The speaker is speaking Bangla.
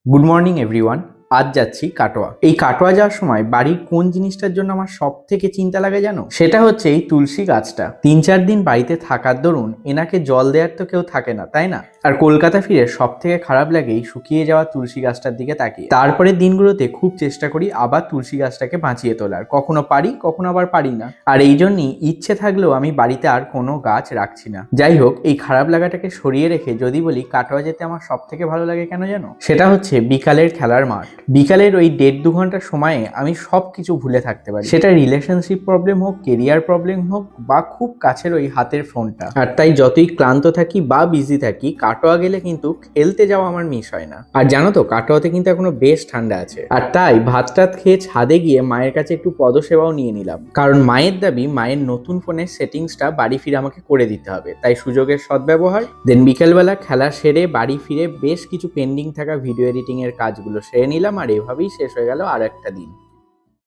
Good morning everyone. আজ যাচ্ছি কাটোয়া। এই কাটোয়া যাওয়ার সময় বাড়ির কোন জিনিসটার জন্য আমার সব থেকে চিন্তা লাগে জানো? সেটা হচ্ছে এই তুলসী গাছটা। 3-4 দিন বাড়িতে থাকার দরুন এনাকে জল দেওয়ার তো কেউ থাকে না, তাই না? আর কলকাতা ফিরে সব থেকে খারাপ লাগে এই শুকিয়ে যাওয়া তুলসী গাছটার দিকে তাকিয়ে। তারপরে দিনগুলোতে খুব চেষ্টা করি আবার তুলসী গাছটাকে বাঁচিয়ে তোলার, কখনো পারি কখনো আবার পারি না। আর এই জন্যই ইচ্ছে থাকলেও আমি বাড়িতে আর কোনো গাছ রাখছি না। যাই হোক, এই খারাপ লাগাটাকে সরিয়ে রেখে যদি বলি কাটোয়া যেতে আমার সব থেকে ভালো লাগে কেন জানো? সেটা হচ্ছে বিকালের খেলার মাঠ। বিকালের ওই 1.5-2 ঘন্টার সময়ে আমি সব কিছু ভুলে থাকতে পারি, সেটা রিলেশনশিপ প্রবলেম হোক, কেরিয়ার প্রবলেম হোক, বা খুব কাছের ওই হাতের ফোনটা। আর তাই যতই ক্লান্ত থাকি বা বিজি থাকি, কাটোয়া গেলে কিন্তু খেলতে যাওয়া আমার মিস হয় না। আর জানো তো, কাটোয়াতে কিন্তু এখনো বেশ ঠান্ডা আছে। আর তাই ভাত টাত খেয়ে ছাদে গিয়ে মায়ের কাছে একটু পদসেবাও নিয়ে নিলাম, কারণ মায়ের দাবি মায়ের নতুন ফোনের সেটিংসটা বাড়ি ফিরে আমাকে করে দিতে হবে। তাই সুযোগের সদ্ব্যবহার। দেন বিকেলবেলা খেলা সেরে বাড়ি ফিরে বেশ কিছু পেন্ডিং থাকা ভিডিও এডিটিং এর কাজগুলো সেরে নিলাম, আর এভাবেই শেষ হয়ে গেল আর একটা দিন।